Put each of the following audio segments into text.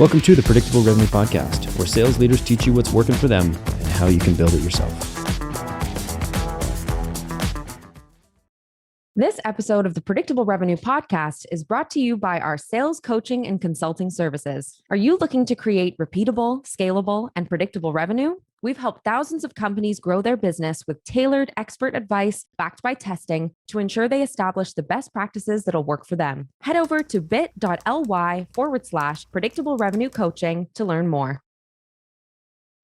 Welcome to the Predictable Revenue Podcast, where sales leaders teach you what's working for them and how you can build it yourself. This episode of the Predictable Revenue Podcast is brought to you by our sales coaching and consulting services. Are you looking to create repeatable, scalable, and predictable revenue? We've helped thousands of companies grow their business with tailored expert advice backed by testing to ensure they establish the best practices that'll work for them. Head over to bit.ly/predictable revenue coaching to learn more.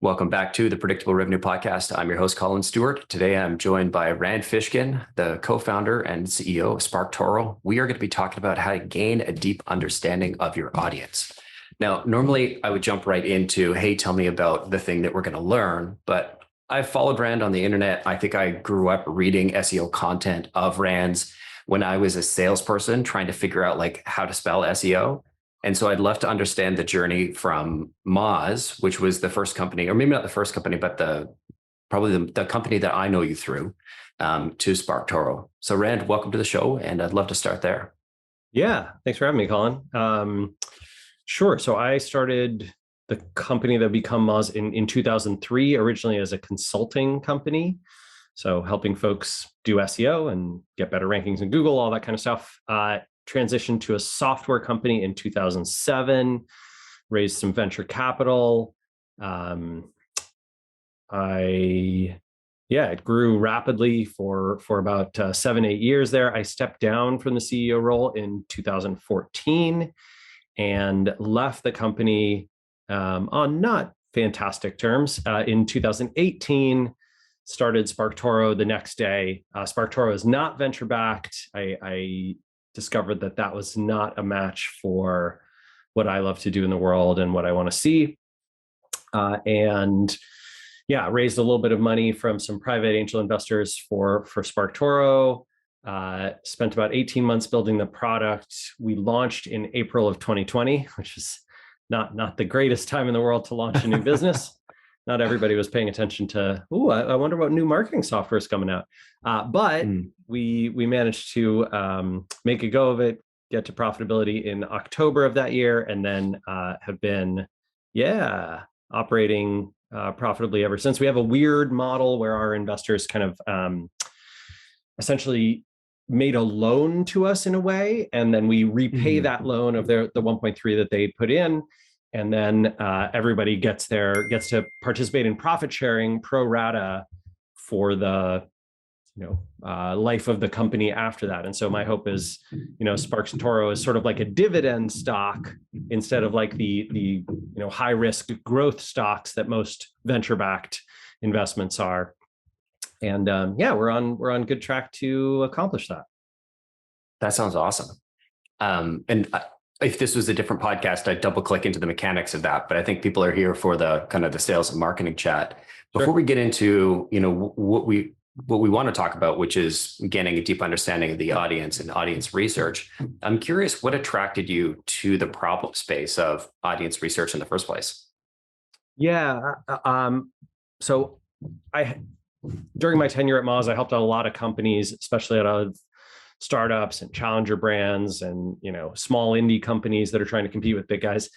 Welcome back to the Predictable Revenue Podcast. I'm your host, Colin Stewart. Today, I'm joined by Rand Fishkin, the co-founder and CEO of SparkToro. We are going to be talking about how to gain a deep understanding of your audience. Now, normally I would jump right into, hey, tell me about the thing that we're going to learn. But I've followed Rand on the internet. I think I grew up reading SEO content of Rand's when I was a salesperson trying to figure out how to spell SEO. And so I'd love to understand the journey from Moz, which was the first company, or maybe not the first company, but probably the company that I know you through, to SparkToro. So Rand, welcome to the show. And I'd love to start there. Yeah, thanks for having me, Colin. Sure. So I started the company that become Moz in 2003, originally as a consulting company. So helping folks do SEO and get better rankings in Google, all that kind of stuff. Transitioned to a software company in 2007, raised some venture capital. It grew rapidly for about 7-8 years there. I stepped down from the CEO role in 2014 and left the company on not fantastic terms. In 2018, started SparkToro the next day. SparkToro is not venture-backed. I discovered that was not a match for what I love to do in the world and what I want to see. Raised a little bit of money from some private angel investors for SparkToro. Spent about 18 months building the product. We launched in April of 2020, which is not the greatest time in the world to launch a new business. Not everybody was paying attention to, I wonder what new marketing software is coming out. But we managed to make a go of it, get to profitability in October of that year, and then have been, operating profitably ever since. We have a weird model where our investors kind of essentially made a loan to us in a way, and then we repay that loan of the 1.3 that they put in. And then everybody gets to participate in profit sharing pro rata for the life of the company after that. And so my hope is, SparkToro is sort of like a dividend stock instead of like the high risk growth stocks that most venture backed investments are. And we're on good track to accomplish that. That sounds awesome. If this was a different podcast, I'd double click into the mechanics of that. But I think people are here for the kind of the sales and marketing chat. Before we get into, what we want to talk about, which is getting a deep understanding of the audience and audience research, I'm curious what attracted you to the problem space of audience research in the first place? So during my tenure at Moz, I helped out a lot of companies, especially out of startups and challenger brands and small indie companies that are trying to compete with big guys.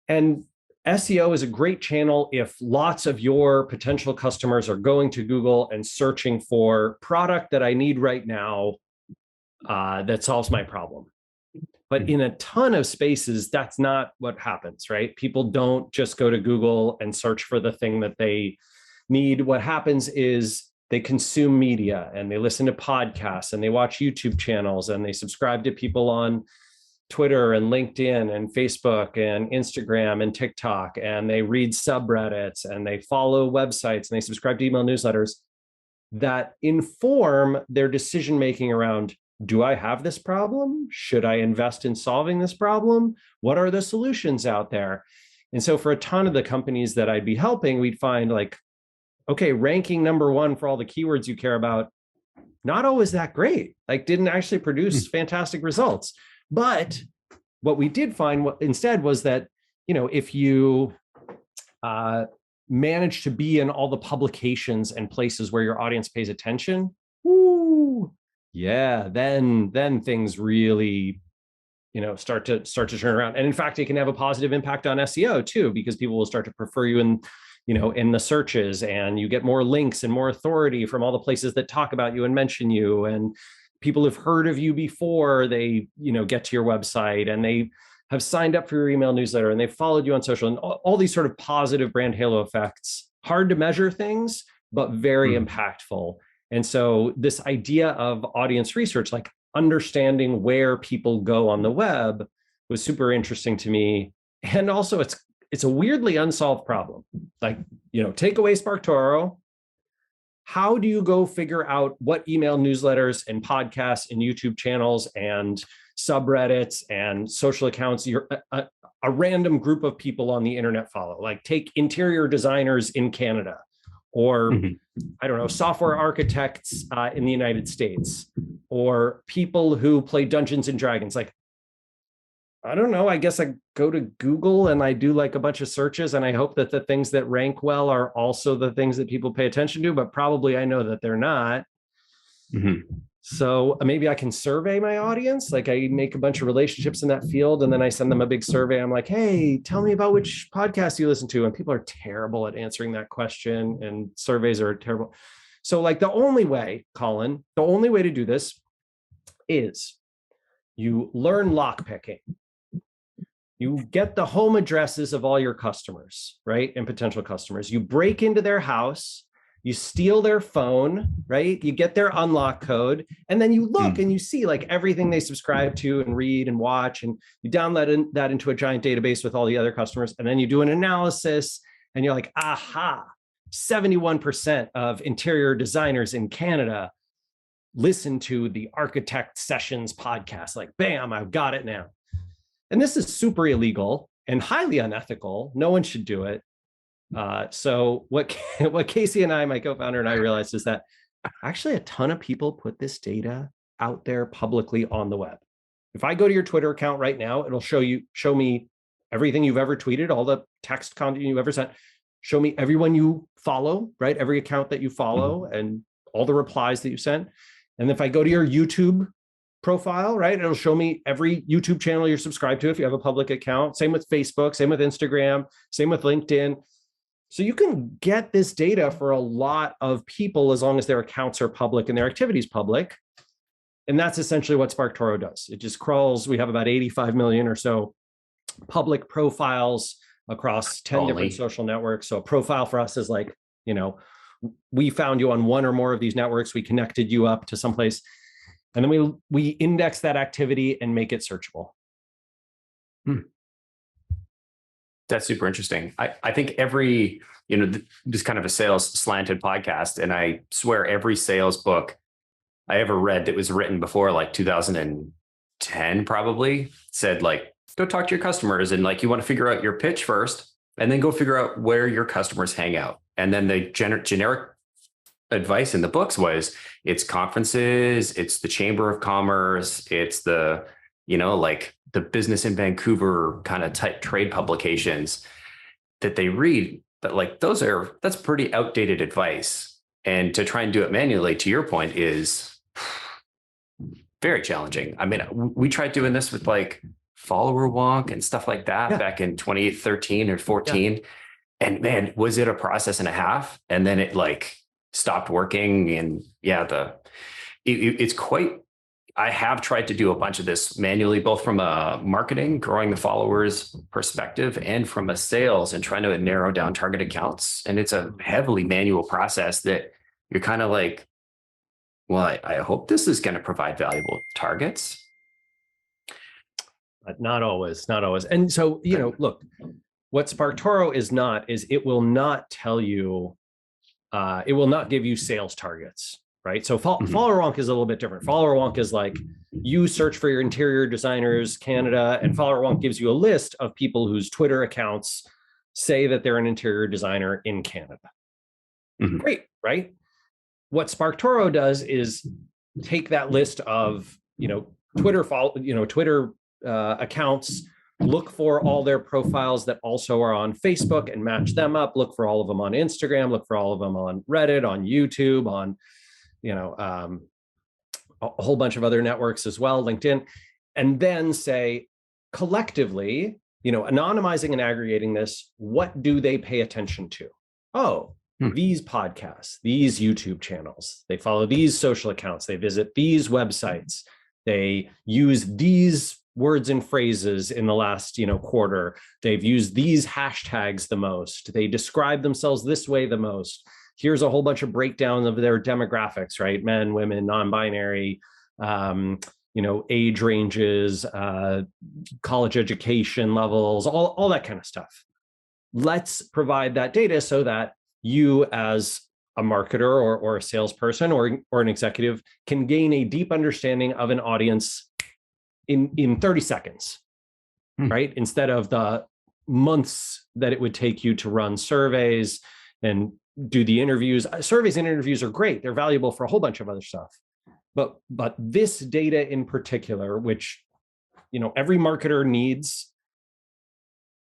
And SEO is a great channel if lots of your potential customers are going to Google and searching for product that I need right now that solves my problem. But in a ton of spaces, that's not what happens, right? People don't just go to Google and search for the thing that they need. What happens is they consume media and they listen to podcasts and they watch YouTube channels and they subscribe to people on Twitter and LinkedIn and Facebook and Instagram and TikTok, and they read subreddits and they follow websites and they subscribe to email newsletters that inform their decision-making around, do I have this problem? Should I invest in solving this problem? What are the solutions out there? And so for a ton of the companies that I'd be helping, we'd find okay, ranking number one for all the keywords you care about, not always that great, didn't actually produce fantastic results. But what we did find instead was that, if you manage to be in all the publications and places where your audience pays attention, then things really start to turn around. And in fact, it can have a positive impact on SEO too, because people will start to prefer you in the searches, and you get more links and more authority from all the places that talk about you and mention you. And people have heard of you before they, get to your website, and they have signed up for your email newsletter, and they've followed you on social, and all these sort of positive brand halo effects, hard to measure things, but very impactful. And so this idea of audience research, like understanding where people go on the web, was super interesting to me. And also it's a weirdly unsolved problem. Like, take away SparkToro. How do you go figure out what email newsletters and podcasts and YouTube channels and subreddits and social accounts a random group of people on the internet follow? Like, take interior designers in Canada, or I don't know, software architects in the United States, or people who play Dungeons and Dragons. Like, I don't know, I guess I go to Google and I do like a bunch of searches, and I hope that the things that rank well are also the things that people pay attention to, but probably I know that they're not. So maybe I can survey my audience. Like, I make a bunch of relationships in that field, and then I send them a big survey. I'm like, hey, tell me about which podcast you listen to. And people are terrible at answering that question, and surveys are terrible. So like, the only way, Colin, the only way to do this is you learn lockpicking. You get the home addresses of all your customers, right? And potential customers. You break into their house, you steal their phone, right? You get their unlock code, and then you look and you see like everything they subscribe to and read and watch, and you download that into a giant database with all the other customers. And then you do an analysis, and you're like, aha, 71% of interior designers in Canada listen to the Architect Sessions podcast. Like, bam, I've got it now. And this is super illegal and highly unethical. No one should do it. So what Casey and I, my co-founder, and I realized is that actually a ton of people put this data out there publicly on the web. If I go to your Twitter account right now, it'll show me everything you've ever tweeted, all the text content you've ever sent, show me everyone you follow, right? Every account that you follow and all the replies that you sent. And if I go to your YouTube profile, right, it'll show me every YouTube channel you're subscribed to if you have a public account. Same with Facebook, same with Instagram, same with LinkedIn. So you can get this data for a lot of people as long as their accounts are public and their activities public. And that's essentially what SparkToro does. It just crawls. We have about 85 million or so public profiles across 10 different social networks. So a profile for us is like, we found you on one or more of these networks. We connected you up to someplace, and then we index that activity and make it searchable. That's super interesting. I think every, this kind of a sales slanted podcast, and I swear every sales book I ever read that was written before like 2010 probably said like, go talk to your customers, and like, you want to figure out your pitch first, and then go figure out where your customers hang out. And then the generic advice in the books was it's conferences, it's the Chamber of Commerce, it's the, like the business in Vancouver kind of type trade publications that they read. But like, that's pretty outdated advice. And to try and do it manually, to your point, is very challenging. I mean, we tried doing this with like follower wonk and stuff like that back in 2013 or 14. And man, was it a process and a half? And then it like stopped working. And it's quite, I have tried to do a bunch of this manually, both from a marketing, growing the followers perspective, and from a sales and trying to narrow down target accounts. And it's a heavily manual process that you're kind of like, well, I hope this is going to provide valuable targets. But not always. And so, look, what SparkToro is not, is it will not tell you, it will not give you sales targets, right? So follower wonk is a little bit different. Follower wonk is like, you search for your interior designers Canada, and follower wonk gives you a list of people whose Twitter accounts say that they're an interior designer in Canada. Great, right? What SparkToro does is take that list of, Twitter accounts, look for all their profiles that also are on Facebook and match them up, look for all of them on Instagram, look for all of them on Reddit, on YouTube, on, a whole bunch of other networks as well, LinkedIn, and then say, collectively, anonymizing and aggregating this, what do they pay attention to? Oh, these podcasts, these YouTube channels, they follow these social accounts, they visit these websites, they use these words and phrases in the last, quarter, they've used these hashtags the most, they describe themselves this way the most. Here's a whole bunch of breakdown of their demographics, right? Men, women, non-binary, age ranges, college education levels, all that kind of stuff. Let's provide that data so that you as a marketer or a salesperson or an executive can gain a deep understanding of an audience in 30 seconds, right? Instead of the months that it would take you to run surveys and do the interviews. Surveys and interviews are great. They're valuable for a whole bunch of other stuff. But this data in particular, which, every marketer needs,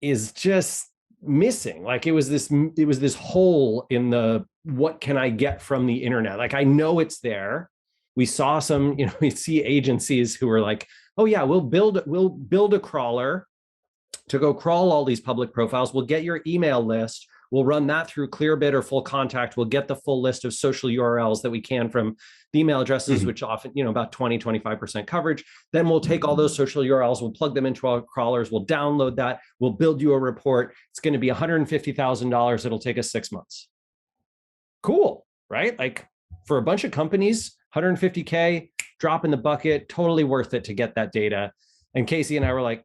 is just missing. Like it was this hole in the, what can I get from the internet? Like, I know it's there. We saw some, we see agencies who are like, oh yeah, we'll build a crawler to go crawl all these public profiles. We'll get your email list. We'll run that through Clearbit or Full Contact. We'll get the full list of social URLs that we can from the email addresses, which often, about 20, 25% coverage. Then we'll take all those social URLs, we'll plug them into our crawlers, we'll download that, we'll build you a report. It's going to be $150,000. It'll take us 6 months. Cool, right? Like for a bunch of companies, 150K, drop in the bucket, totally worth it to get that data. And Casey and I were like,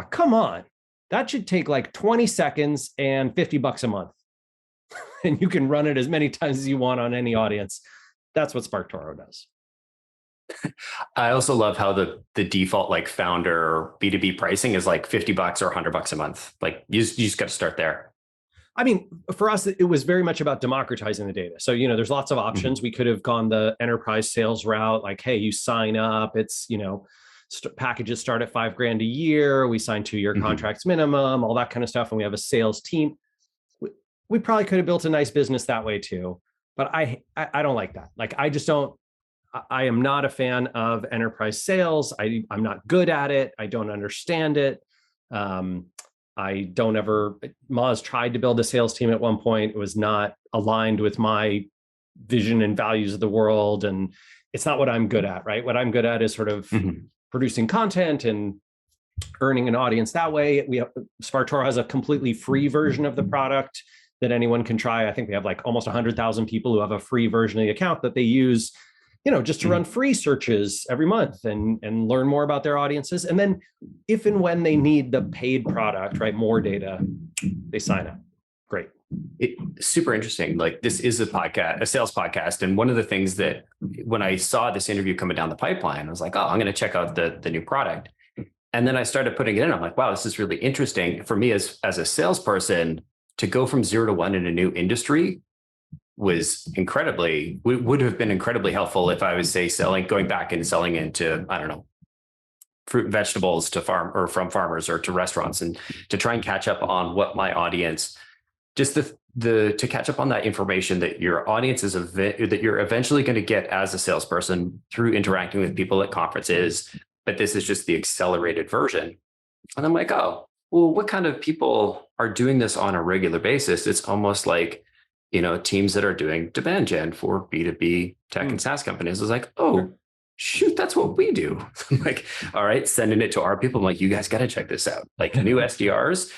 come on. That should take like 20 seconds and $50 a month. And you can run it as many times as you want on any audience. That's what SparkToro does. I also love how the default like founder B2B pricing is like $50 or $100 a month. Like you just got to start there. I mean, for us, it was very much about democratizing the data. So, there's lots of options. We could have gone the enterprise sales route, like, hey, you sign up, it's, packages start at $5,000 a year. We sign 2-year contracts minimum, all that kind of stuff. And we have a sales team. We probably could have built a nice business that way too. But I don't like that. Like, I am not a fan of enterprise sales. I'm not good at it. I don't understand it. Moz tried to build a sales team at one point. It was not aligned with my vision and values of the world. And it's not what I'm good at, right? What I'm good at is sort of producing content and earning an audience that way. SparkToro has a completely free version of the product that anyone can try. I think we have like almost 100,000 people who have a free version of the account that they use, just to run free searches every month and learn more about their audiences. And then if and when they need the paid product, right, more data, they sign up. Great. Super interesting. Like this is a sales podcast. And one of the things that when I saw this interview coming down the pipeline, I was like, I'm going to check out the new product. And then I started putting it in. I'm like, wow, this is really interesting for me as a salesperson to go from 0 to 1 in a new industry would have been incredibly helpful if I was going back and selling into, I don't know, fruit and vegetables to farm or from farmers or to restaurants, and to try and catch up on what my audience, just to catch up on that information that your audience is that you're eventually going to get as a salesperson through interacting with people at conferences, but this is just the accelerated version. And I'm like, oh, well, what kind of people are doing this on a regular basis? It's almost like, teams that are doing demand gen for B2B tech and SaaS companies. Is like, oh, shoot, that's what we do. I'm like, all right, sending it to our people. I'm like, you guys got to check this out. Like new SDRs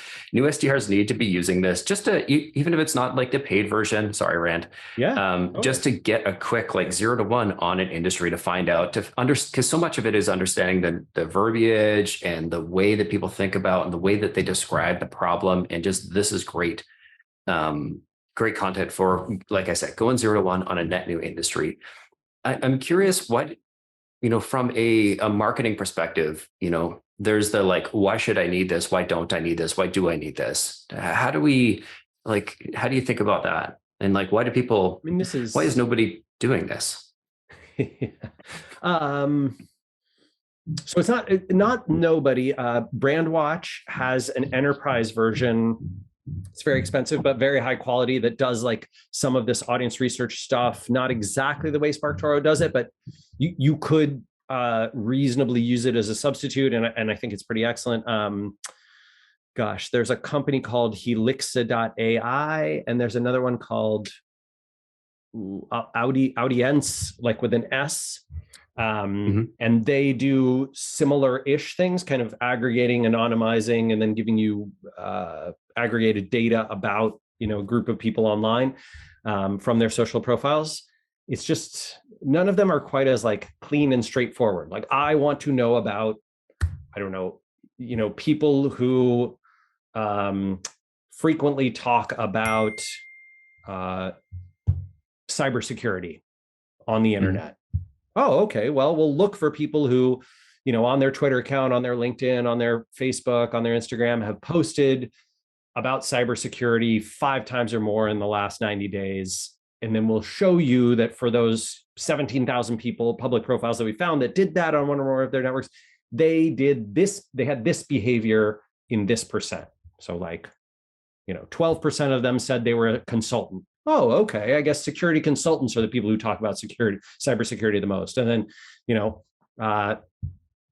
need to be using this just to, even if it's not like the paid version, sorry, Rand. Yeah. Just to get a quick, like 0 to 1 on an industry to find out, because so much of it is understanding the verbiage and the way that people think about and the way that they describe the problem. And just, this is great. Great content for, like I said, going 0 to 1 on a net new industry. I'm curious what, from a marketing perspective, there's the like, why should I need this? Why don't I need this? Why do I need this? How do you think about that? And like, why do people, why is nobody doing this? So it's not nobody. Brandwatch has an enterprise version. It's very expensive, but very high quality, that does like some of this audience research stuff, not exactly the way SparkToro does it, but you could reasonably use it as a substitute, and I think it's pretty excellent. There's a company called Helixa.ai, and there's another one called Audience, like with an S. And they do similar-ish things, kind of aggregating, anonymizing, and then giving you aggregated data about, a group of people online from their social profiles. It's just none of them are quite as like clean and straightforward. Like, I want to know about, I don't know, people who frequently talk about cybersecurity on the internet. Oh, okay. Well, we'll look for people who, on their Twitter account, on their LinkedIn, on their Facebook, on their Instagram, have posted about cybersecurity 5 times or more in the last 90 days. And then we'll show you that for those 17,000 people, public profiles that we found that did that on one or more of their networks, they did this, they had this behavior in this percent. So like, 12% of them said they were a consultant. Oh, okay. I guess security consultants are the people who talk about cybersecurity the most. And then,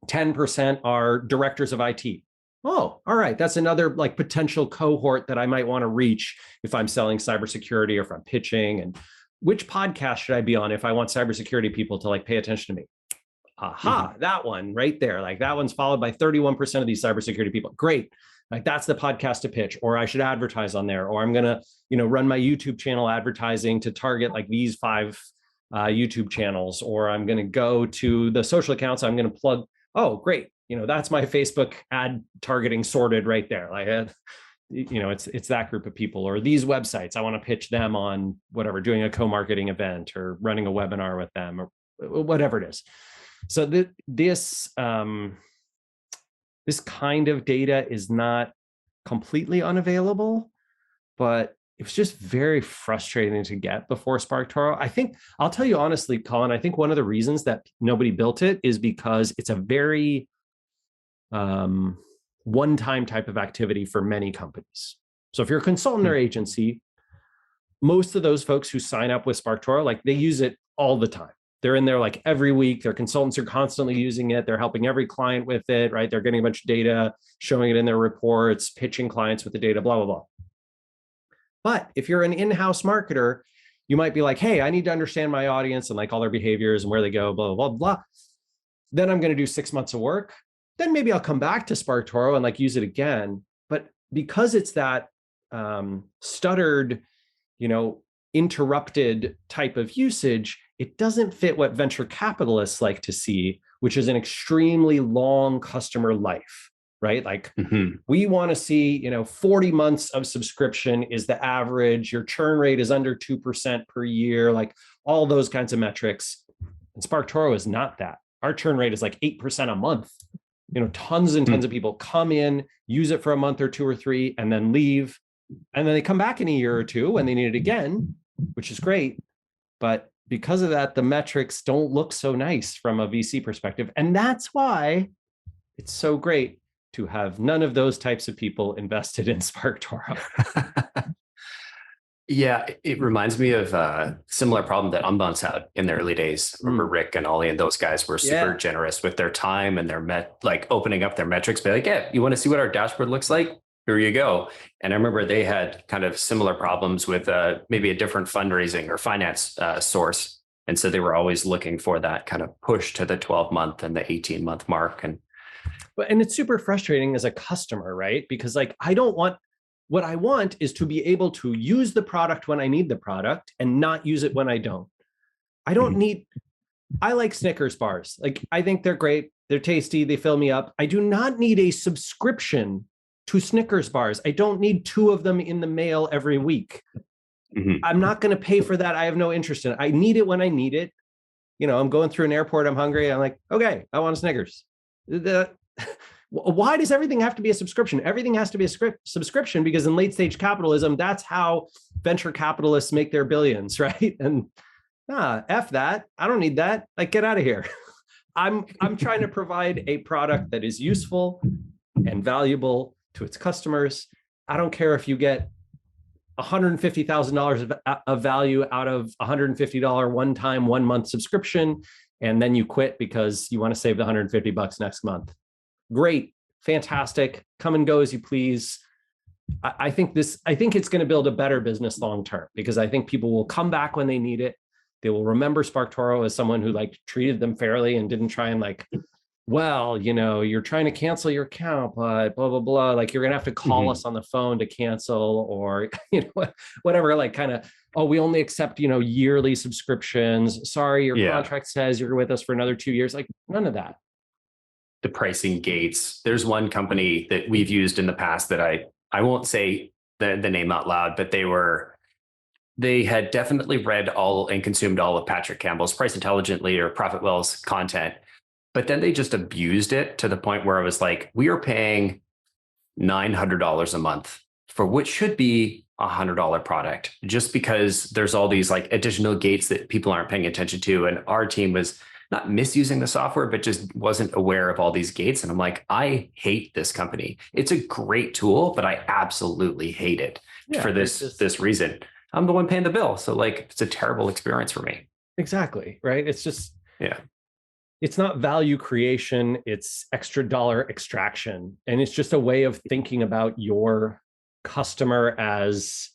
10% are directors of IT. Oh, all right. That's another like potential cohort that I might want to reach if I'm selling cybersecurity or if I'm pitching. And which podcast should I be on if I want cybersecurity people to like pay attention to me? Aha, that one right there. Like that one's followed by 31% of these cybersecurity people. Great. Like that's the podcast to pitch, or I should advertise on there, or I'm going to, run my YouTube channel advertising to target like these 5 YouTube channels, or I'm going to go to the social accounts. I'm going to plug. Oh, great. That's my Facebook ad targeting sorted right there. Like, it's that group of people, or these websites. I want to pitch them on whatever, doing a co-marketing event or running a webinar with them or whatever it is. So this kind of data is not completely unavailable, but it was just very frustrating to get before SparkToro. I think, I'll tell you honestly, Colin, I think one of the reasons that nobody built it is because it's a very one-time type of activity for many companies. So if you're a consultant or agency, most of those folks who sign up with SparkToro, like they use it all the time. They're in there like every week. Their consultants are constantly using it. They're helping every client with it, right? They're getting a bunch of data, showing it in their reports, pitching clients with the data, blah, blah, blah. But if you're an in-house marketer, you might be like, hey, I need to understand my audience and like all their behaviors and where they go, blah, blah, blah, blah. Then I'm going to do 6 months of work. Then maybe I'll come back to SparkToro and like use it again. But because it's that stuttered, interrupted type of usage, it doesn't fit what venture capitalists like to see, which is an extremely long customer life, right? Like we want to see, 40 months of subscription is the average. Your churn rate is under 2% per year, like all those kinds of metrics. And SparkToro is not that. Our churn rate is like 8% a month. Tons and tons of people come in, use it for a month or 2 or 3, and then leave. And then they come back in a year or 2 when they need it again, which is great. But because of that, the metrics don't look so nice from a VC perspective. And that's why it's so great to have none of those types of people invested in SparkToro. Yeah, it reminds me of a similar problem that Unbounce had in the early days. Remember Rick and Ollie and those guys were super generous with their time and their opening up their metrics. Be like, yeah, you want to see what our dashboard looks like? Here you go. And I remember they had kind of similar problems with maybe a different fundraising or finance source. And so they were always looking for that kind of push to the 12-month and the 18-month mark. And it's super frustrating as a customer, right? Because like, what I want is to be able to use the product when I need the product and not use it when I don't. I like Snickers bars. Like, I think they're great. They're tasty. They fill me up. I do not need a subscription to Snickers bars. I don't need 2 of them in the mail every week. I'm not going to pay for that. I have no interest in it. I need it when I need it. I'm going through an airport. I'm hungry. I'm like, okay, I want a Snickers. Why does everything have to be a subscription? Everything has to be a subscription because in late stage capitalism, that's how venture capitalists make their billions, right? And F that. I don't need that. Like, get out of here. I'm trying to provide a product that is useful and valuable to its customers. I don't care if you get $150,000 of value out of $150 one-time 1-month subscription. and then you quit because you want to save the $150 next month. Great, fantastic, come and go as you please. I think it's going to build a better business long term, because I think people will come back when they need it. They will remember SparkToro as someone who like treated them fairly and didn't try and like, well, you're trying to cancel your account, but blah, blah, blah. Like, you're going to have to call us on the phone to cancel, or, whatever, like kind of, oh, we only accept, yearly subscriptions. Sorry, your contract says you're with us for another 2 years. Like, none of that. The pricing gates. There's one company that we've used in the past that I won't say the name out loud, but they had definitely read all and consumed all of Patrick Campbell's Price Intelligently or Profit Well's content. But then they just abused it to the point where I was like, we are paying $900 a month for what should be a $100 product, just because there's all these like additional gates that people aren't paying attention to. And our team was not misusing the software, but just wasn't aware of all these gates. And I'm like, I hate this company. It's a great tool, but I absolutely hate it for this reason. I'm the one paying the bill. So like, it's a terrible experience for me. Exactly. Right. It's just, it's not value creation, it's extra dollar extraction. And it's just a way of thinking about your customer as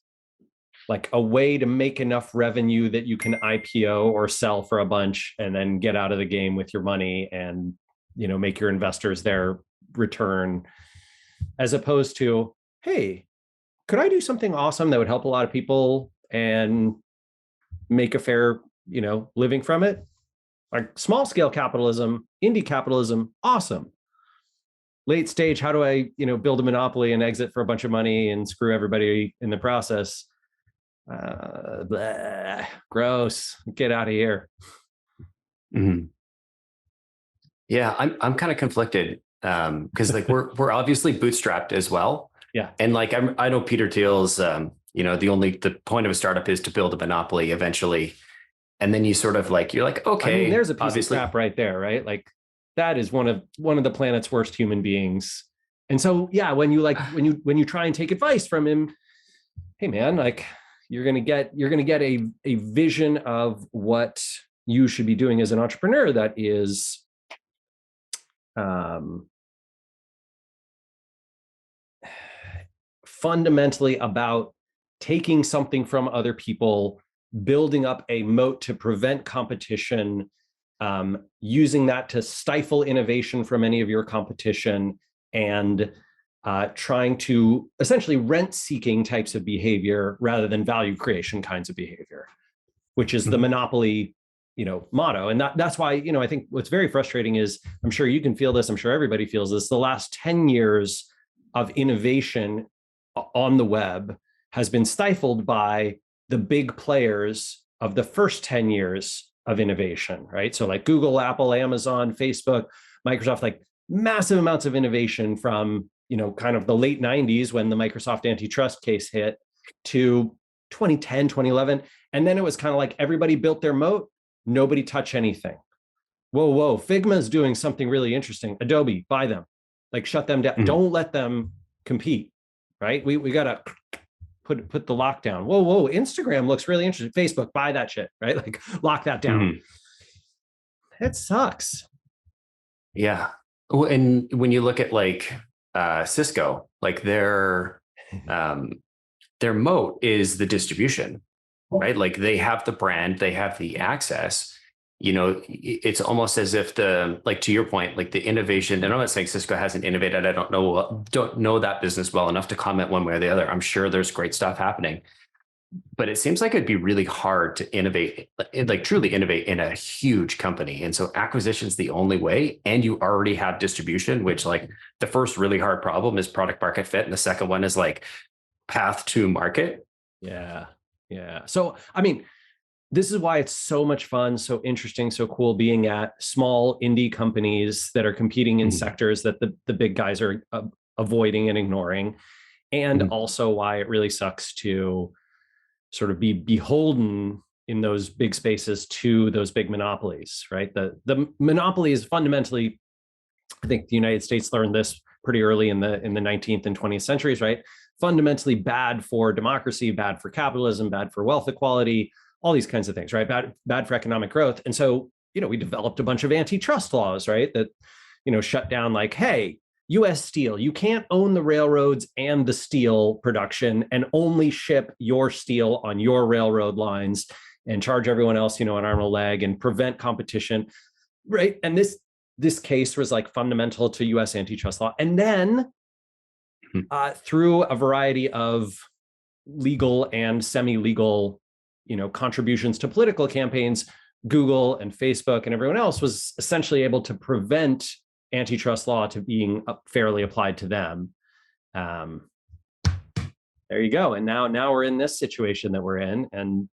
like a way to make enough revenue that you can IPO or sell for a bunch and then get out of the game with your money and, make your investors their return, as opposed to, hey, could I do something awesome that would help a lot of people and make a fair, living from it? Like small scale capitalism, indie capitalism, awesome. Late stage, how do I, build a monopoly and exit for a bunch of money and screw everybody in the process? Blah, gross. Get out of here. Mm-hmm. Yeah, I'm kind of conflicted because like we're obviously bootstrapped as well. Yeah, and like I know Peter Thiel's, the point of a startup is to build a monopoly eventually. And then you sort of like, you're like, okay, I mean, there's a piece of crap right there, right? Like that is one of the planet's worst human beings. And so, yeah, when you try and take advice from him, hey man, like you're going to get a vision of what you should be doing as an entrepreneur that is fundamentally about taking something from other people, building up a moat to prevent competition, using that to stifle innovation from any of your competition, and trying to essentially rent-seeking types of behavior rather than value creation kinds of behavior, which is the monopoly, motto. And that's why, I think what's very frustrating is, I'm sure you can feel this, I'm sure everybody feels this, the last 10 years of innovation on the web has been stifled by the big players of the first 10 years of innovation, right? So like Google, Apple, Amazon, Facebook, Microsoft, like massive amounts of innovation from, kind of the late 90s when the Microsoft antitrust case hit to 2010, 2011. And then it was kind of like everybody built their moat, nobody touch anything. Whoa, Figma's doing something really interesting. Adobe, buy them, like shut them down. Don't let them compete, right? We got to put the lockdown. Whoa, Instagram looks really interesting. Facebook, buy that shit, right? Like lock that down. It sucks. Yeah. And when you look at like Cisco, like their moat is the distribution, right? Like they have the brand, they have the access. It's almost as if to your point, like the innovation, and I'm not saying Cisco hasn't innovated. I don't know that business well enough to comment one way or the other. I'm sure there's great stuff happening, but it seems like it'd be really hard to innovate, like truly innovate in a huge company. And so acquisition's the only way. And you already have distribution, which like the first really hard problem is product market fit. And the second one is like path to market. Yeah. So, I mean, this is why it's so much fun, so interesting, so cool being at small indie companies that are competing in sectors that the big guys are avoiding and ignoring. And also why it really sucks to sort of be beholden in those big spaces to those big monopolies, right? The monopoly is fundamentally, I think the United States learned this pretty early in the 19th and 20th centuries, right? Fundamentally bad for democracy, bad for capitalism, bad for wealth equality, all these kinds of things, right? Bad for economic growth. And so we developed a bunch of antitrust laws, right? That, shut down like, hey, US Steel, you can't own the railroads and the steel production and only ship your steel on your railroad lines and charge everyone else, an arm and a leg and prevent competition, right? And this case was like fundamental to US antitrust law. And then through a variety of legal and semi-legal, contributions to political campaigns, Google and Facebook and everyone else was essentially able to prevent antitrust law to being fairly applied to them. There you go. And now we're in this situation that we're in. And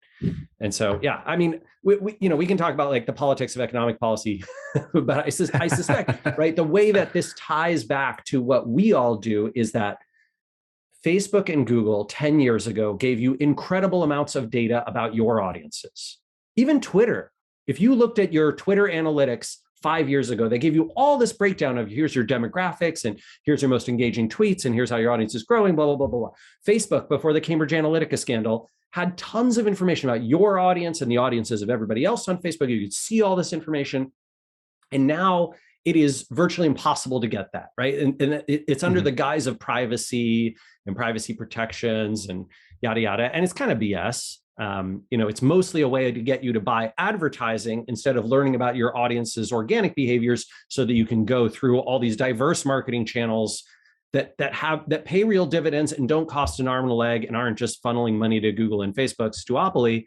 so, yeah, I mean, we can talk about like the politics of economic policy, but I suspect, right, the way that this ties back to what we all do is that Facebook and Google 10 years ago gave you incredible amounts of data about your audiences. Even Twitter, if you looked at your Twitter analytics 5 years ago, they gave you all this breakdown of here's your demographics and here's your most engaging tweets and here's how your audience is growing, blah, blah, blah, blah, blah. Facebook, before the Cambridge Analytica scandal, had tons of information about your audience and the audiences of everybody else on Facebook. You could see all this information. And now it is virtually impossible to get that, right? And it's under the guise of privacy and privacy protections and yada, yada. And it's kind of BS. It's mostly a way to get you to buy advertising instead of learning about your audience's organic behaviors so that you can go through all these diverse marketing channels that pay real dividends and don't cost an arm and a leg and aren't just funneling money to Google and Facebook's duopoly.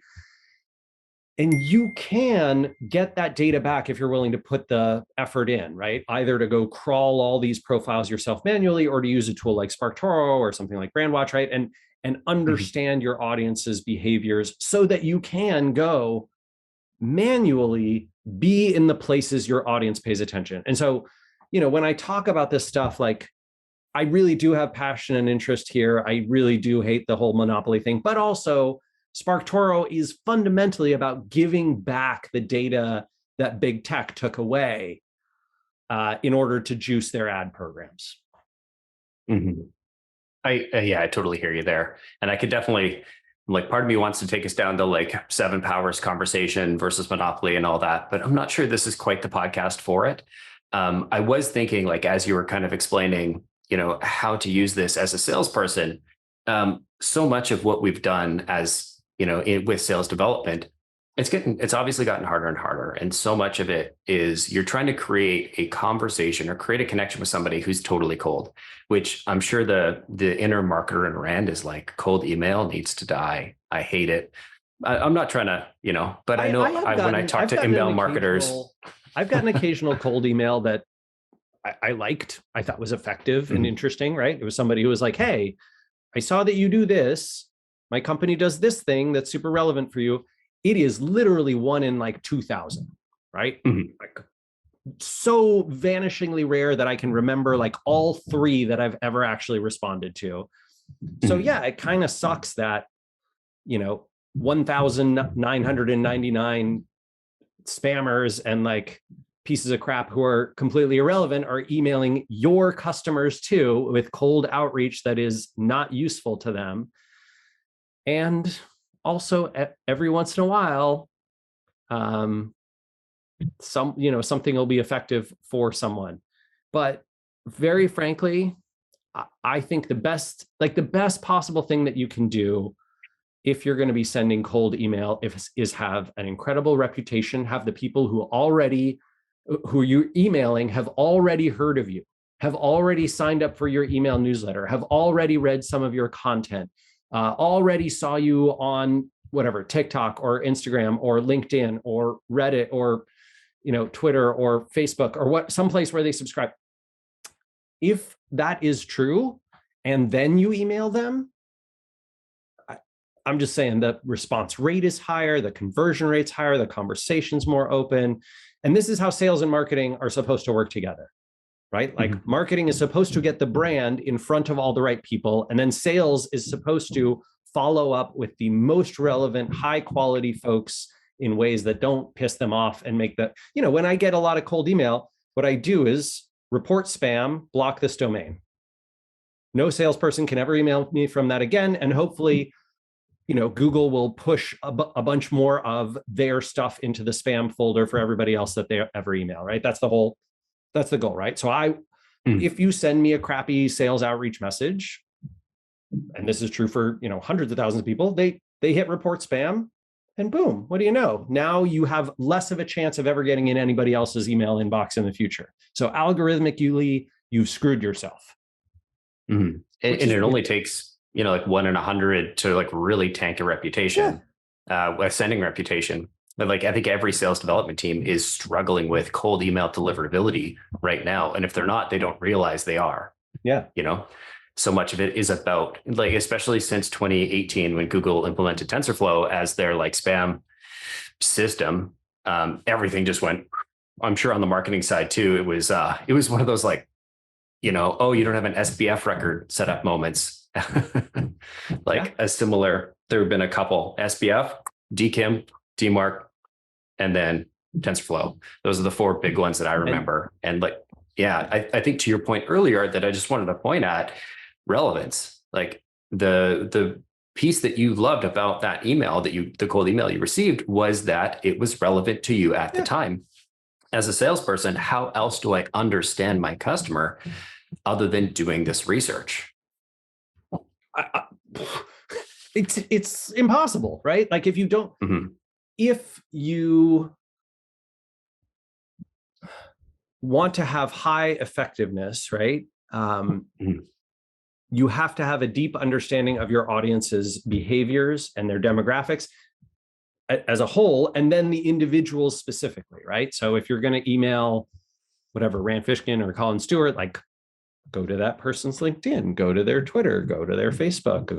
And you can get that data back if you're willing to put the effort in, right? Either to go crawl all these profiles yourself manually or to use a tool like SparkToro or something like Brandwatch, right? And understand your audience's behaviors so that you can go manually be in the places your audience pays attention. And so, when I talk about this stuff, like I really do have passion and interest here. I really do hate the whole monopoly thing, but also SparkToro is fundamentally about giving back the data that big tech took away in order to juice their ad programs. Mm-hmm. I totally hear you there. And I could definitely, like, part of me wants to take us down to like 7 powers conversation versus monopoly and all that, but I'm not sure this is quite the podcast for it. I was thinking, like, as you were kind of explaining, how to use this as a salesperson, so much of what we've done as, with sales development, it's obviously gotten harder and harder. And so much of it is you're trying to create a conversation or create a connection with somebody who's totally cold, which I'm sure the inner marketer in Rand is like, cold email needs to die. I hate it. I'm not trying to, but I know when I talk to inbound marketers, I've gotten occasional cold email that I liked, I thought was effective and interesting, right? It was somebody who was like, hey, I saw that you do this. My company does this thing that's super relevant for you. It is literally 1 in like 2,000, right? Like, so vanishingly rare that I can remember like all 3 that I've ever actually responded to. So yeah, it kind of sucks that, 1,999 spammers and like pieces of crap who are completely irrelevant are emailing your customers too with cold outreach that is not useful to them. And also every once in a while, something will be effective for someone. But very frankly, I think the best possible thing that you can do if you're going to be sending cold email is have an incredible reputation, have the people who you're emailing have already heard of you, have already signed up for your email newsletter, have already read some of your content, already saw you on whatever, TikTok or Instagram or LinkedIn or Reddit or, Twitter or Facebook or someplace where they subscribe. If that is true, and then you email them, I'm just saying the response rate is higher, the conversion rate's higher, the conversation's more open. And this is how sales and marketing are supposed to work together, right? Like marketing is supposed to get the brand in front of all the right people. And then sales is supposed to follow up with the most relevant, high quality folks in ways that don't piss them off and make that, when I get a lot of cold email, what I do is report spam, block this domain. No salesperson can ever email me from that again. And hopefully Google will push a bunch more of their stuff into the spam folder for everybody else that they ever email, right? That's the goal, right? So if you send me a crappy sales outreach message, and this is true for, hundreds of thousands of people, they hit report spam, and boom, what do you know? Now you have less of a chance of ever getting in anybody else's email inbox in the future. So algorithmically, you've screwed yourself. Mm-hmm. And it only takes, like 1 in 100 to like really tank a reputation, ascending reputation. But like, I think every sales development team is struggling with cold email deliverability right now. And if they're not, they don't realize they are. Yeah. So much of it is about, like, especially since 2018, when Google implemented TensorFlow as their like spam system, everything just went, I'm sure on the marketing side too. It was one of those like, oh, you don't have an SBF record set up moments. A similar, there have been a couple: SBF, DKIM, DMARC, and then TensorFlow. Those are the 4 big ones that I remember. And like, I think to your point earlier that I just wanted to point at, relevance. Like the piece that you loved about that email, the cold email you received, was that it was relevant to you at the time. As a salesperson, how else do I understand my customer other than doing this research? It's impossible, right? Like if you don't, if you want to have high effectiveness, right? You have to have a deep understanding of your audience's behaviors and their demographics as a whole, and then the individuals specifically, right? So if you're going to email whatever, Rand Fishkin or Colin Stewart, like, go to that person's LinkedIn, go to their Twitter, go to their Facebook,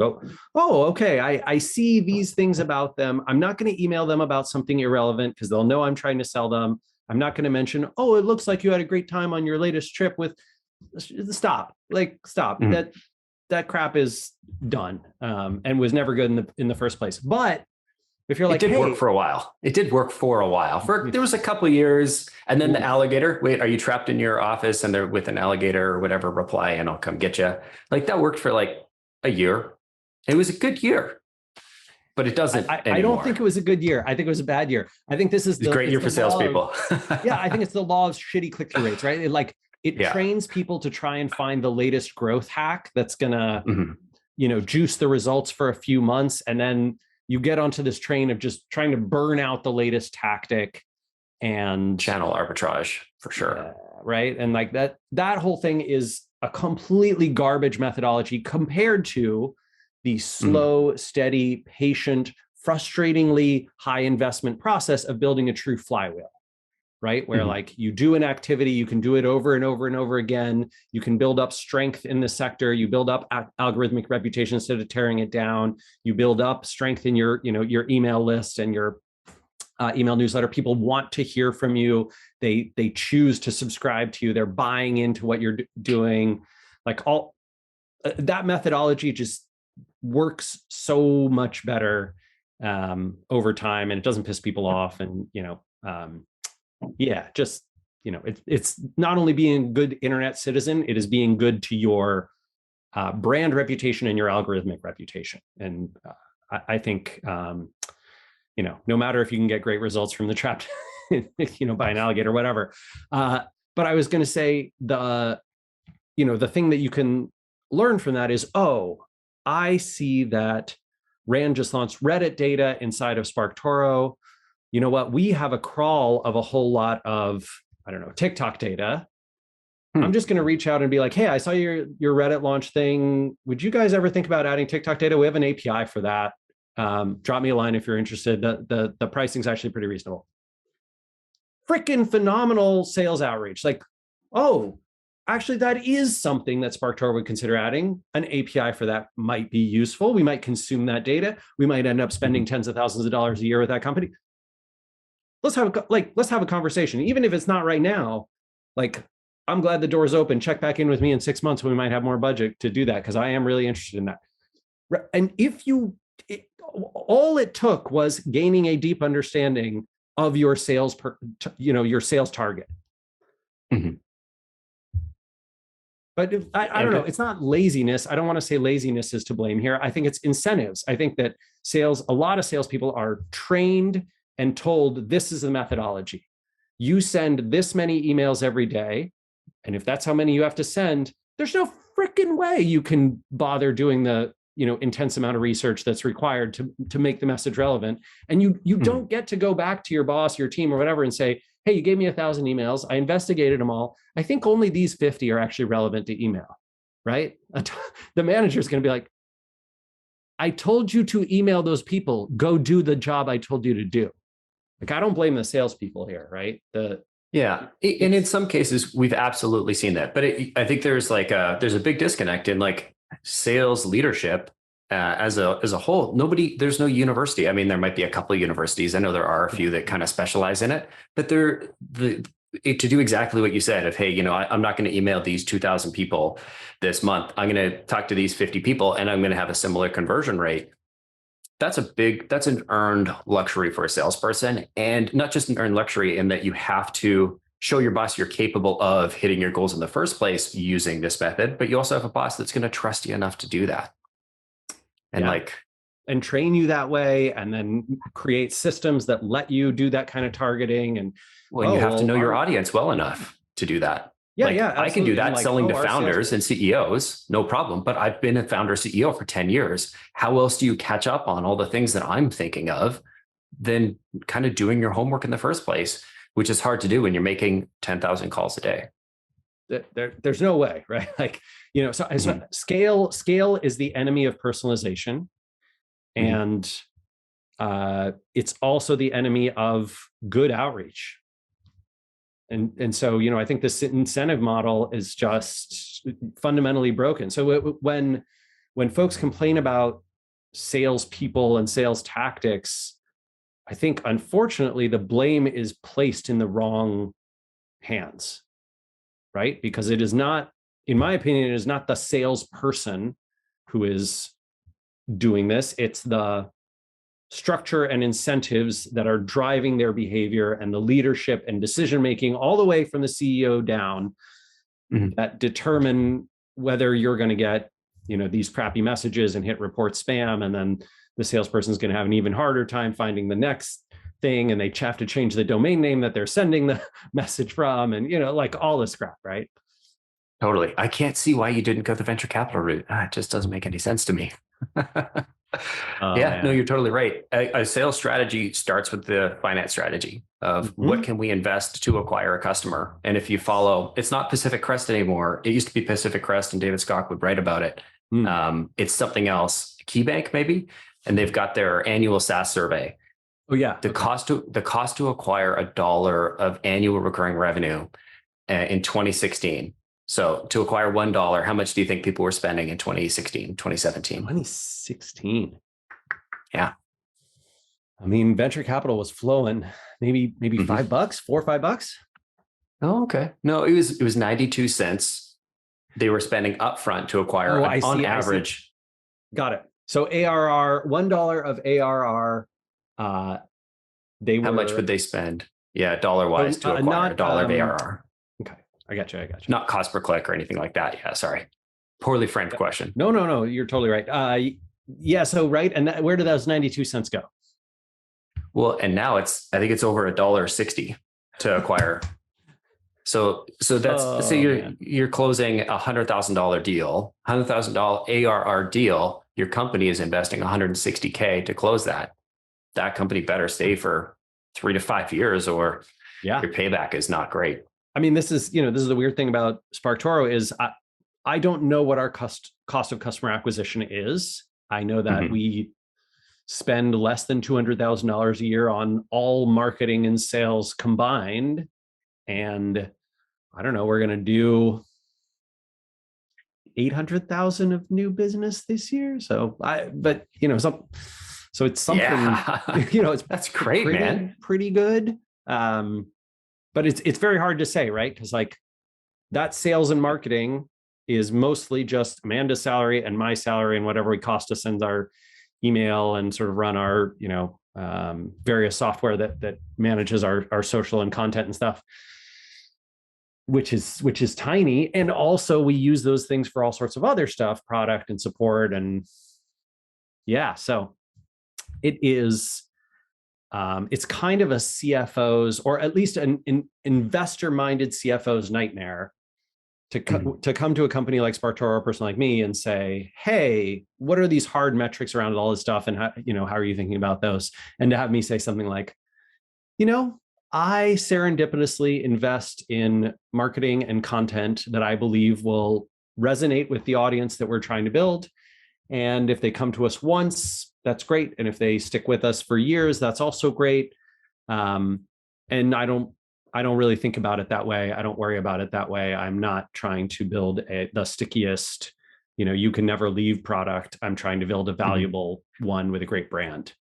okay, I see these things about them. I'm not going to email them about something irrelevant because they'll know I'm trying to sell them. I'm not going to mention, it looks like you had a great time on your latest trip with, stop. That crap is done, and was never good in the first place. But if you're like, it did work for a while. There was a couple of years, and then the alligator. Wait, are you trapped in your office and they're with an alligator or whatever? Reply, and I'll come get you. Like that worked for like a year. It was a good year, but it doesn't. I don't think it was a good year. I think it was a bad year. I think this is a great year for salespeople. I think it's the law of shitty click-through rates, right? It trains people to try and find the latest growth hack that's gonna, juice the results for a few months, and then you get onto this train of just trying to burn out the latest tactic and channel arbitrage for sure. Right. And like that whole thing is a completely garbage methodology compared to the slow, steady, patient, frustratingly high investment process of building a true flywheel. Right? Where like you do an activity, you can do it over and over and over again. You can build up strength in the sector. You build up algorithmic reputation instead of tearing it down. You build up strength in your email list and your email newsletter. People want to hear from you. They choose to subscribe to you. They're buying into what you're doing. Like all that methodology just works so much better over time, and it doesn't piss people off. And it's not only being a good internet citizen, it is being good to your brand reputation and your algorithmic reputation. And I think, no matter if you can get great results from the trap, by an alligator, whatever. But I was going to say the thing that you can learn from that is, I see that Rand just launched Reddit data inside of SparkToro. You know what? We have a crawl of a whole lot of, TikTok data. I'm just going to reach out and be like, hey, I saw your Reddit launch thing. Would you guys ever think about adding TikTok data? We have an API for that. Drop me a line if you're interested. The pricing's actually pretty reasonable. Freaking phenomenal sales outreach. Like, actually, that is something that SparkToro would consider adding. An API for that might be useful. We might consume that data. We might end up spending tens of thousands of dollars a year with that company. Let's have a conversation, even if it's not right now. Like, I'm glad the door's open. Check back in with me in 6 months when we might have more budget to do that, because I am really interested in that. And all it took was gaining a deep understanding of your sales, your sales target. But I don't know. It's not laziness. I don't want to say laziness is to blame here. I think it's incentives. I think that a lot of salespeople are trained and told this is the methodology. You send this many emails every day. And if that's how many you have to send, there's no freaking way you can bother doing the intense amount of research that's required to make the message relevant. And you don't get to go back to your boss, your team, or whatever, and say, hey, you gave me 1,000 emails. I investigated them all. I think only these 50 are actually relevant to email, right? The manager is going to be like, I told you to email those people. Go do the job I told you to do. Like, I don't blame the salespeople here, right? Yeah. And in some cases, we've absolutely seen that. But I think there's a big disconnect in like sales leadership as a whole. There's no university. I mean, there might be a couple of universities. I know there are a few that kind of specialize in it, but to do exactly what you said of, hey, I'm not going to email these 2,000 people this month. I'm going to talk to these 50 people and I'm going to have a similar conversion rate. That's an earned luxury for a salesperson, and not just an earned luxury in that you have to show your boss you're capable of hitting your goals in the first place using this method, but you also have a boss that's going to trust you enough to do that. And train you that way, and then create systems that let you do that kind of targeting. And you have to know your audience well enough to do that. I can do that selling to founders and CEOs, no problem. But I've been a founder CEO for 10 years. How else do you catch up on all the things that I'm thinking of than kind of doing your homework in the first place, which is hard to do when you're making 10,000 calls a day? There's no way, right? So scale is the enemy of personalization. And it's also the enemy of good outreach. And so, I think this incentive model is just fundamentally broken. So when folks complain about salespeople and sales tactics, I think, unfortunately, the blame is placed in the wrong hands, right? Because it is not, in my opinion, it is not the salesperson who is doing this. It's the structure and incentives that are driving their behavior, and the leadership and decision making all the way from the CEO down that determine whether you're going to get these crappy messages and hit report spam, and then the salesperson is going to have an even harder time finding the next thing, and they have to change the domain name that they're sending the message from, and all this crap, right? Totally. I can't see why you didn't go the venture capital route. It just doesn't make any sense to me. No, you're totally right. A sales strategy starts with the finance strategy of what can we invest to acquire a customer. And if you follow, it's not Pacific Crest anymore. It used to be Pacific Crest, and David Scott would write about it. It's something else, KeyBank maybe, and they've got their annual SaaS survey. Oh yeah. The cost to acquire $1 of annual recurring revenue in 2016. So to acquire $1, how much do you think people were spending in 2016, 2017? 2016. Yeah. I mean, venture capital was flowing, maybe $5, $4 or $5. Oh, okay. No, it was 92 cents. They were spending upfront to acquire on average. Got it. So ARR, $1 of ARR. How much would they spend? Yeah, dollar wise to acquire $1 of ARR. Okay. I got you. Not cost per click or anything like that. Yeah, sorry. Poorly framed question. No. You're totally right. Yeah. So, right. And where do those 92 cents go? Well, and now I think it's over $1.60 to acquire. So that's, you're closing $100,000 deal, $100,000 ARR deal. Your company is investing $160K to close that. That company better stay for 3 to 5 years, or your payback is not great. I mean, this is the weird thing about SparkToro is I don't know what our cost of customer acquisition is. I know that we spend less than $200,000 a year on all marketing and sales combined. And I don't know, we're going to do 800,000 of new business this year. So it's something, that's great, man. Pretty good. But it's very hard to say, right? Because that sales and marketing is mostly just Amanda's salary and my salary and whatever we cost to send our email and sort of run our, various software that manages our social and content and stuff. which is tiny. And also we use those things for all sorts of other stuff, product and support. And yeah, so it is, it's kind of a CFO's, or at least an investor-minded CFO's nightmare to come to a company like SparkToro, or a person like me, and say, hey, what are these hard metrics around all this stuff? And how are you thinking about those? And to have me say something like, I serendipitously invest in marketing and content that I believe will resonate with the audience that we're trying to build. And if they come to us once, that's great. And if they stick with us for years, that's also great. And I don't really think about it that way. I don't worry about it that way. I'm not trying to build the stickiest, you can never leave product. I'm trying to build a valuable one with a great brand.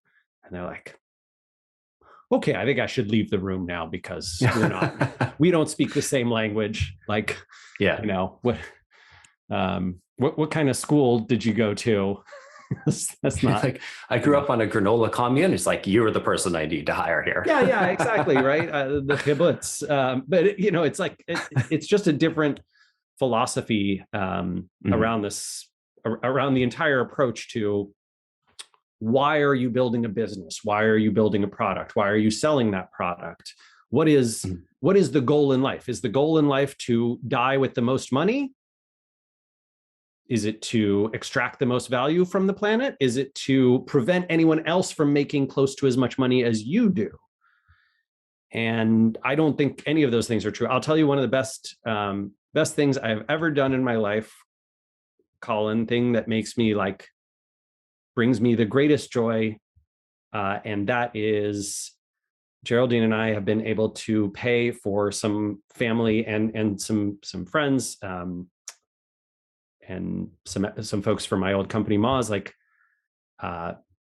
And they're like, okay, I think I should leave the room now because we don't speak the same language. Like, what kind of school did you go to? That's not like, I grew up on a granola commune. It's like, you're the person I need to hire here. Yeah, exactly. Right. The kibbutz. But it's like, it's just a different philosophy around the entire approach to, why are you building a business? Why are you building a product? Why are you selling that product? What is the goal in life? Is the goal in life to die with the most money? Is it to extract the most value from the planet? Is it to prevent anyone else from making close to as much money as you do? And I don't think any of those things are true. I'll tell you one of the best things I've ever done in my life, Colin, thing that brings me the greatest joy. And that is, Geraldine and I have been able to pay for some family and some friends, and some folks from my old company, Moz,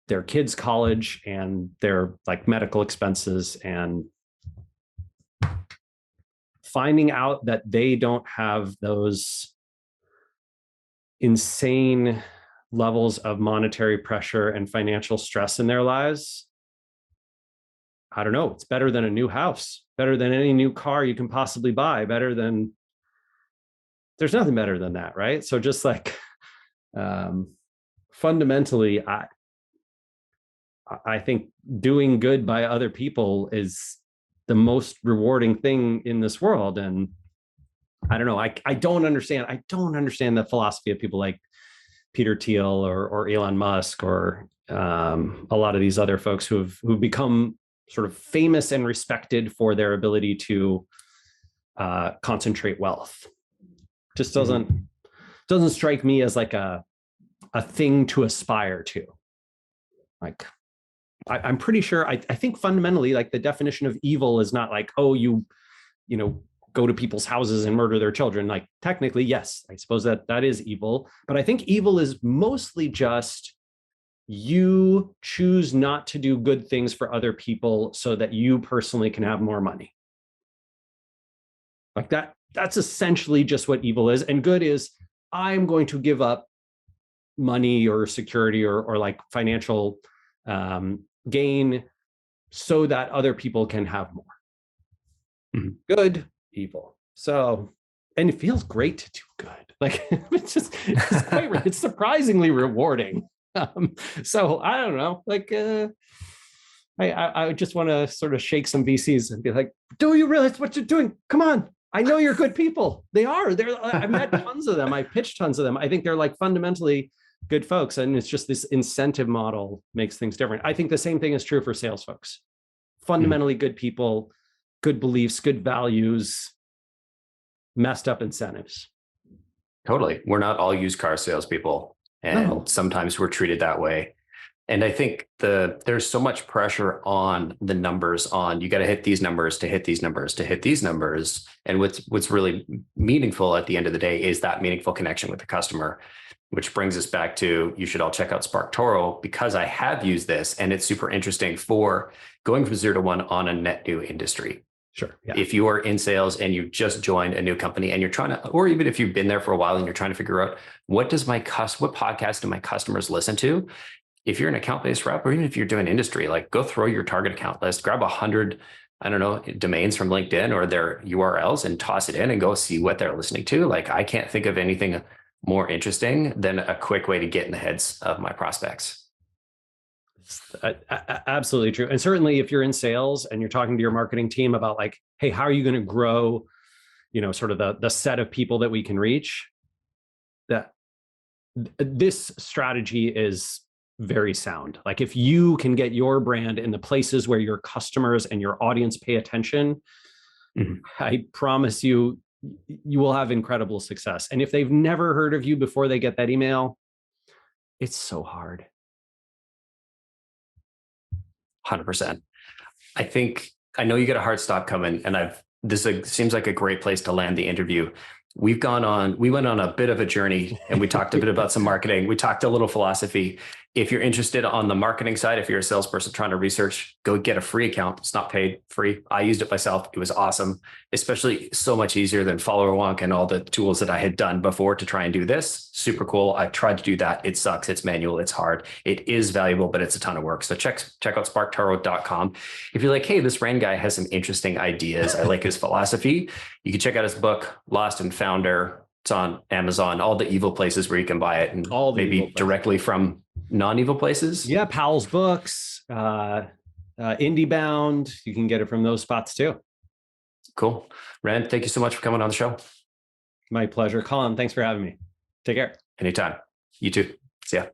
their kids' college and their medical expenses, and finding out that they don't have those insane levels of monetary pressure and financial stress in their lives. I don't know. It's better than a new house, better than any new car you can possibly buy, there's nothing better than that, right? So just fundamentally, I think doing good by other people is the most rewarding thing in this world. And I don't know, I don't understand the philosophy of people like Peter Thiel or Elon Musk or a lot of these other folks who've become sort of famous and respected for their ability to concentrate wealth. Just doesn't strike me as a thing to aspire to. I'm pretty sure, I think fundamentally, the definition of evil is not you go to people's houses and murder their children. Technically, yes, I suppose that is evil. But I think evil is mostly just you choose not to do good things for other people so that you personally can have more money. That's essentially just what evil is. And good is, I'm going to give up money or security or financial gain so that other people can have more. Mm-hmm. Good, evil. So, and it feels great to do good. It's surprisingly rewarding. So I don't know, I just want to sort of shake some VCs and be like, do you realize what you're doing? Come on. I know you're good people. I've met tons of them. I pitched tons of them. I think they're fundamentally good folks. And it's just this incentive model makes things different. I think the same thing is true for sales folks. Fundamentally good people, good beliefs, good values, messed up incentives. Totally. We're not all used car salespeople. And sometimes we're treated that way. And I think there's so much pressure on the numbers, on you got to hit these numbers to hit these numbers to hit these numbers. And what's really meaningful at the end of the day is that meaningful connection with the customer, which brings us back to, you should all check out SparkToro, because I have used this and it's super interesting for going from 0 to 1 on a net new industry. Sure. Yeah. If you are in sales and you just joined a new company and you're trying to, or even if you've been there for a while and you're trying to figure out what podcast do my customers listen to? If you're an account-based rep, or even if you're doing industry, go throw your target account list, grab 100 I don't know, domains from LinkedIn or their URLs and toss it in and go see what they're listening to. Like, I can't think of anything more interesting than a quick way to get in the heads of my prospects. Absolutely true. And certainly if you're in sales and you're talking to your marketing team about like, hey, how are you going to grow, sort of the set of people that we can reach, that this strategy is very sound. Like, if you can get your brand in the places where your customers and your audience pay attention, I promise you, you will have incredible success. And if they've never heard of you before they get that email, it's so hard. 100%. I know you got a hard stop coming, and this seems like a great place to land the interview. We went on a bit of a journey, and we talked a bit about some marketing. We talked a little philosophy. If you're interested on the marketing side, if you're a salesperson trying to research, go get a free account. It's not paid, free. I used it myself. It was awesome, especially so much easier than FollowerWonk and all the tools that I had done before to try and do this. Super cool. I tried to do that. It sucks. It's manual. It's hard. It is valuable, but it's a ton of work. So check out SparkToro.com. If you're like, hey, this Rand guy has some interesting ideas, I like his philosophy, you can check out his book, Lost and Founder. It's on Amazon, all the evil places where you can buy it, and all maybe directly from non-evil places. Yeah, Powell's Books, IndieBound. You can get it from those spots too. Cool. Rand, thank you so much for coming on the show. My pleasure. Colin, thanks for having me. Take care. Anytime. You too. See ya.